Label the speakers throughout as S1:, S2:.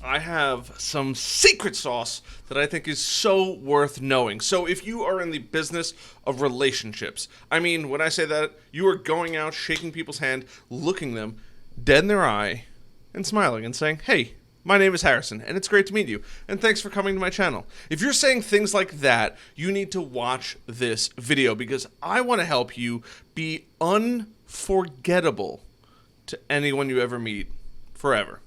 S1: I have some secret sauce that I think is so worth knowing. So, if you are in the business of relationships, I mean, when I say that, you are going out, shaking people's hand, looking them dead in their eye, and smiling and saying, "Hey, my name is Harrison, and it's great to meet you, and thanks for coming to my channel." If you're saying things like that, you need to watch this video because I want to help you be unforgettable to anyone you ever meet forever.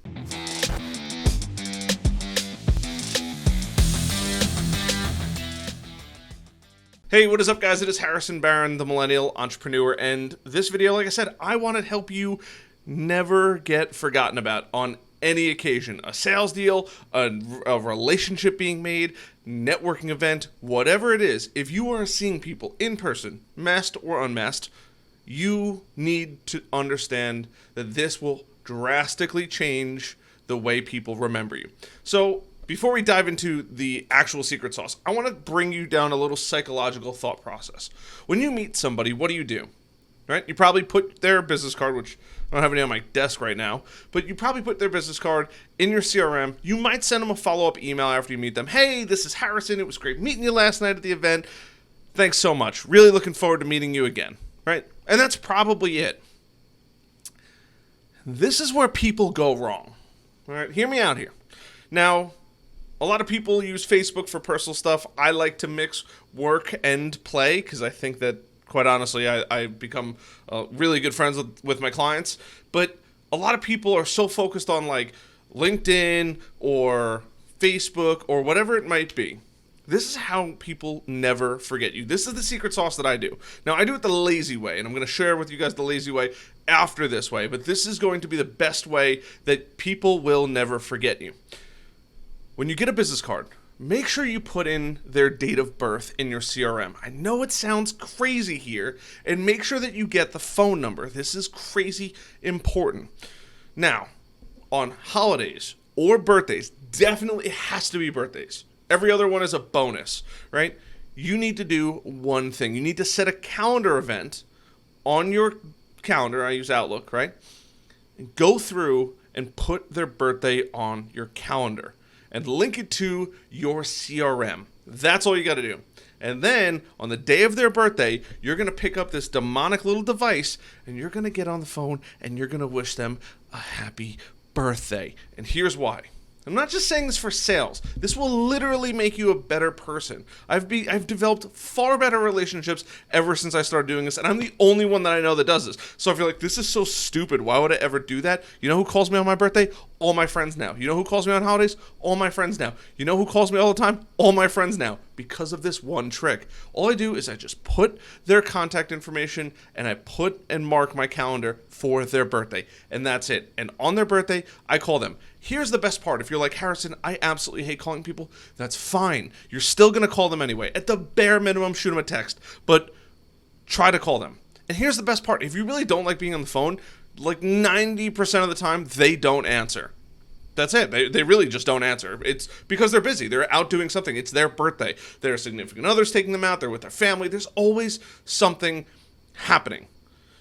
S1: Hey, what is up, guys? It is Harrison Barron, the Millennial Entrepreneur, and this video, like I said, I want to help you never get forgotten about on any occasion. A sales deal, a relationship being made, networking event, whatever it is. If you are seeing people in person, masked or unmasked, you need to understand that this will drastically change the way people remember you. So, before we dive into the actual secret sauce, I want to bring you down a little psychological thought process. When you meet somebody, what do? Right? You probably put their business card, which I don't have any on my desk right now, but you probably put their business card in your CRM. You might send them a follow-up email after you meet them. "Hey, this is Harrison. It was great meeting you last night at the event. Thanks so much. Really looking forward to meeting you again." Right? And that's probably it. This is where people go wrong. All right? Hear me out here. Now, a lot of people use Facebook for personal stuff. I like to mix work and play because I think that, quite honestly, I become really good friends with my clients. But a lot of people are so focused on like LinkedIn or Facebook or whatever it might be. This is how people never forget you. This is the secret sauce that I do. Now, I do it the lazy way, and I'm going to share with you guys the lazy way after this way. But this is going to be the best way that people will never forget you. When you get a business card, make sure you put in their date of birth in your CRM. I know it sounds crazy here, and make sure that you get the phone number. This is crazy important. Now, on holidays or birthdays, definitely it has to be birthdays. Every other one is a bonus, right? You need to do one thing. You need to set a calendar event on your calendar. I use Outlook, right? And go through and put their birthday on your calendar and link it to your CRM. That's all you got to do. And then on the day of their birthday, you're going to pick up this demonic little device and you're going to get on the phone and you're going to wish them a happy birthday. And here's why. I'm not just saying this for sales. This will literally make you a better person. I've developed far better relationships ever since I started doing this, and I'm the only one that I know that does this. So if you're like, this is so stupid, why would I ever do that? You know who calls me on my birthday? All my friends now. You know who calls me on holidays? All my friends now. You know who calls me all the time? All my friends now. Because of this one trick. All I do is I just put their contact information and I put and mark my calendar for their birthday. And that's it. And on their birthday, I call them. Here's the best part. If you're like, "Harrison, I absolutely hate calling people," that's fine. You're still going to call them anyway. At the bare minimum, shoot them a text. But try to call them. And here's the best part. If you really don't like being on the phone, like 90% of the time, they don't answer. That's it. They really just don't answer. It's because they're busy. They're out doing something. It's their birthday. Their significant other's taking them out. They're with their family. There's always something happening.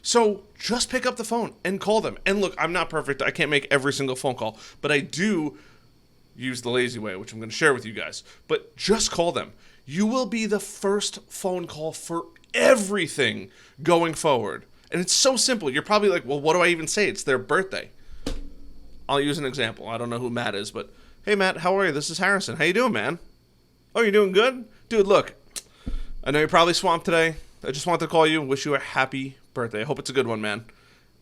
S1: So just pick up the phone and call them. And look, I'm not perfect. I can't make every single phone call. But I do use the lazy way, which I'm going to share with you guys. But just call them. You will be the first phone call for everything going forward. And it's so simple. You're probably like, "Well, what do I even say? It's their birthday." I'll use an example. I don't know who Matt is, but "Hey, Matt, how are you? This is Harrison. How you doing, man?" "Oh, you're doing good? Dude, look, I know you're probably swamped today. I just wanted to call you and wish you a happy birthday. I hope it's a good one, man."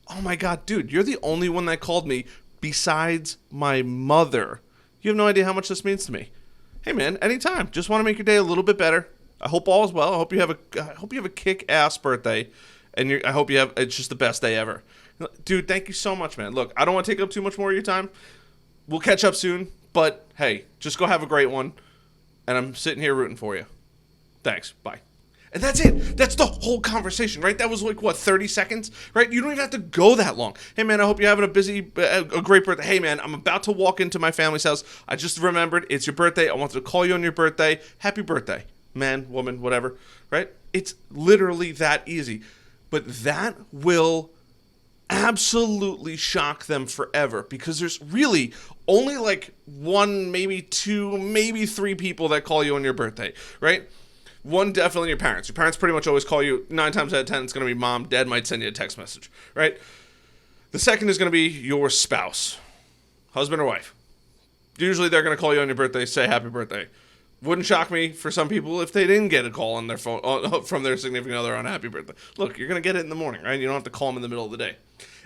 S1: "Oh, my God, dude, you're the only one that called me besides my mother. You have no idea how much this means to me." "Hey, man, anytime. Just want to make your day a little bit better. I hope all is well. I hope you have a kick-ass birthday, and I hope it's just the best day ever." "Dude, thank you so much, man. Look, I don't want to take up too much more of your time. We'll catch up soon, but hey, just go have a great one, and I'm sitting here rooting for you. Thanks. Bye." And that's it. That's the whole conversation, right? That was like, what, 30 seconds, right? You don't even have to go that long. "Hey, man, I hope you're having a great birthday. Hey, man, I'm about to walk into my family's house. I just remembered it's your birthday. I wanted to call you on your birthday. Happy birthday." Man, woman, whatever, right? It's literally that easy. But that will absolutely shock them forever, because there's really only like one, maybe two, maybe three people that call you on your birthday, right? One, definitely your parents. Your parents pretty much always call you. 9 times out of 10, it's going to be mom. Dad might send you a text message, right? The second is going to be your spouse, husband or wife. Usually they're going to call you on your birthday, say happy birthday. Wouldn't shock me for some people if they didn't get a call on their phone from their significant other on happy birthday. Look, you're going to get it in the morning, right? You don't have to call them in the middle of the day.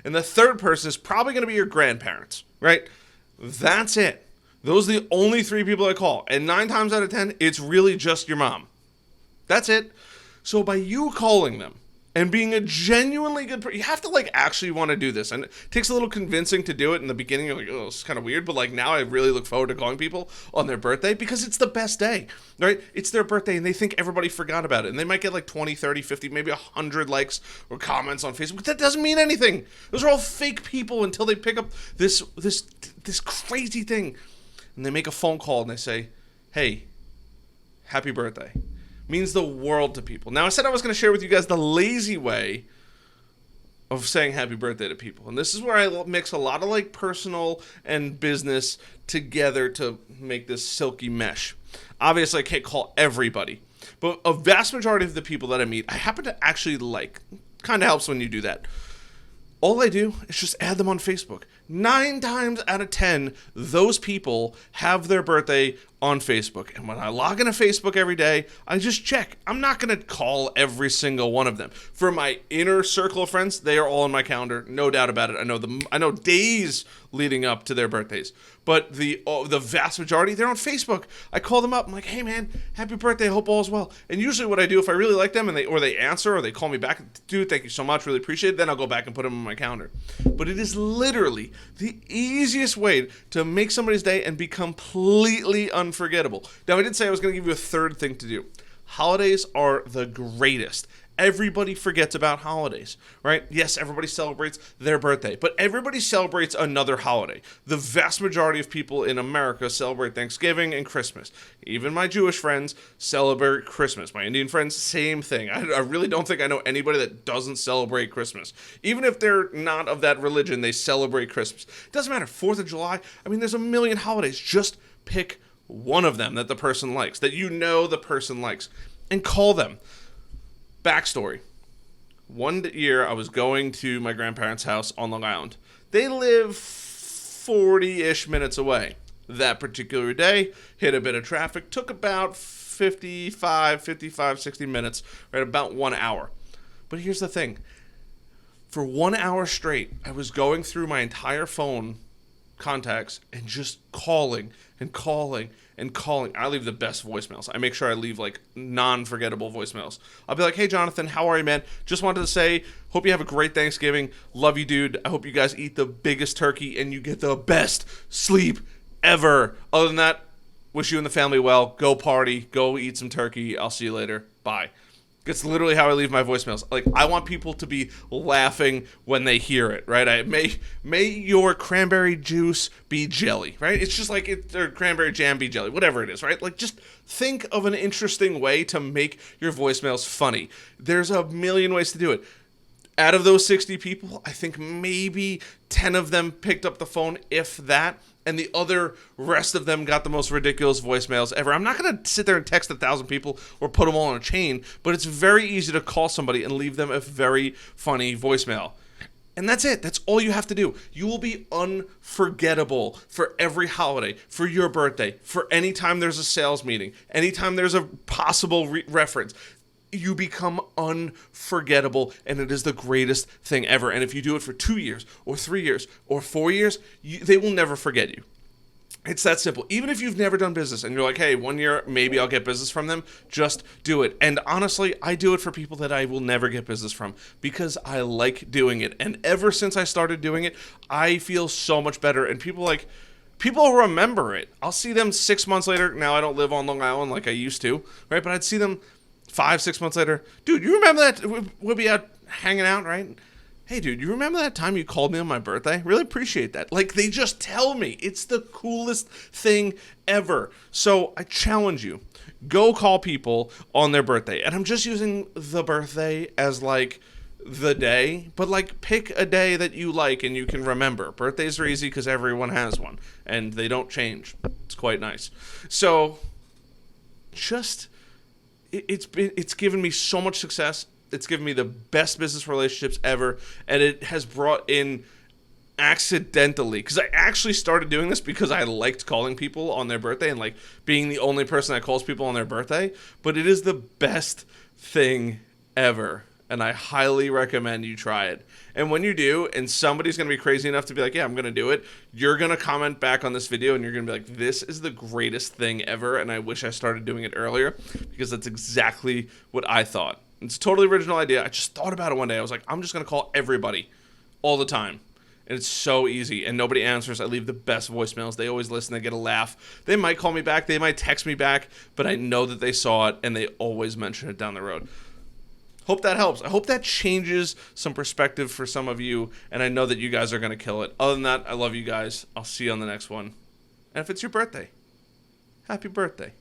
S1: And the third person is probably going to be your grandparents, right? That's it. Those are the only three people I call. And 9 times out of 10, it's really just your mom. That's it. So by you calling them and being a genuinely good person, you have to like actually want to do this. And it takes a little convincing to do it in the beginning. You're like, oh, it's kind of weird. But like now I really look forward to calling people on their birthday because it's the best day, right? It's their birthday and they think everybody forgot about it. And they might get like 20, 30, 50, maybe 100 likes or comments on Facebook. That doesn't mean anything. Those are all fake people until they pick up this crazy thing. And they make a phone call and they say, hey, happy birthday. Means the world to people. Now, I said I was going to share with you guys the lazy way of saying happy birthday to people. And this is where I mix a lot of like personal and business together to make this silky mesh. Obviously, I can't call everybody, but a vast majority of the people that I meet, I happen to actually like. Kind of helps when you do that. All I do is just add them on Facebook. 9 times out of 10, those people have their birthday on Facebook. And when I log into Facebook every day, I just check. I'm not going to call every single one of them. For my inner circle of friends, they are all on my calendar. No doubt about it. I know days leading up to their birthdays. But the vast majority, they're on Facebook. I call them up. I'm like, hey, man, happy birthday. I hope all is well. And usually what I do, if I really like them and they answer or they call me back, dude, thank you so much. Really appreciate it. Then I'll go back and put them on my calendar. But it is literally the easiest way to make somebody's day and be completely unforgettable. Now, I did say I was going to give you a third thing to do. Holidays are the greatest. Everybody forgets about holidays, right? Yes, everybody celebrates their birthday, but everybody celebrates another holiday. The vast majority of people in America celebrate Thanksgiving and Christmas. Even my Jewish friends celebrate Christmas. My Indian friends, same thing. I really don't think I know anybody that doesn't celebrate Christmas. Even if they're not of that religion, they celebrate Christmas. It doesn't matter. 4th of July, I mean, there's a million holidays. Just pick one of them that the person likes, that you know the person likes, and call them. Backstory. One year I was going to my grandparents' house on Long Island. They live 40-ish minutes away. That particular day, hit a bit of traffic, took about 60 minutes, right, about 1 hour. But here's the thing. For 1 hour straight, I was going through my entire phone contacts and just calling and calling and calling. I leave the best voicemails. I make sure I leave like non-forgettable voicemails. I'll be like, hey, Jonathan, how are you, man? Just wanted to say, hope you have a great Thanksgiving. Love you, dude. I hope you guys eat the biggest turkey and you get the best sleep ever. Other than that, wish you and the family well. Go party. Go eat some turkey. I'll see you later. Bye. It's literally how I leave my voicemails. Like, I want people to be laughing when they hear it, right? May your cranberry juice be jelly, right? It's just like or cranberry jam be jelly, whatever it is, right? Like, just think of an interesting way to make your voicemails funny. There's a million ways to do it. Out of those 60 people, I think maybe 10 of them picked up the phone, if that, and the other rest of them got the most ridiculous voicemails ever. I'm not going to sit there and text 1,000 people or put them all on a chain, but it's very easy to call somebody and leave them a very funny voicemail. And that's it. That's all you have to do. You will be unforgettable for every holiday, for your birthday, for any time there's a sales meeting, anytime there's a possible reference. You become unforgettable, and it is the greatest thing ever. And if you do it for 2 years or 3 years or 4 years, they will never forget you. It's that simple. Even if you've never done business and you're like, hey, 1 year, maybe I'll get business from them, just do it. And honestly, I do it for people that I will never get business from because I like doing it. And ever since I started doing it, I feel so much better. And people remember it. I'll see them 6 months later. Now, I don't live on Long Island like I used to, right? But I'd see them 5-6 months later. Dude, you remember that? We'll be out hanging out, right? Hey, dude, you remember that time you called me on my birthday? Really appreciate that. Like, they just tell me. It's the coolest thing ever. So I challenge you. Go call people on their birthday. And I'm just using the birthday as like the day, but like pick a day that you like and you can remember. Birthdays are easy because everyone has one and they don't change. It's quite nice. So just it's given me so much success. It's given me the best business relationships ever, and it has brought in accidentally, because I actually started doing this because I liked calling people on their birthday and like being the only person that calls people on their birthday, but it is the best thing ever, and I highly recommend you try it. And when you do, and somebody's going to be crazy enough to be like, yeah, I'm going to do it, you're going to comment back on this video and you're going to be like, this is the greatest thing ever, and I wish I started doing it earlier, because that's exactly what I thought. It's a totally original idea. I just thought about it one day. I was like, I'm just going to call everybody all the time. And it's so easy, and nobody answers. I leave the best voicemails. They always listen. They get a laugh. They might call me back. They might text me back, but I know that they saw it, and they always mention it down the road. Hope that helps. I hope that changes some perspective for some of you, and I know that you guys are going to kill it. Other than that, I love you guys. I'll see you on the next one. And if it's your birthday, happy birthday.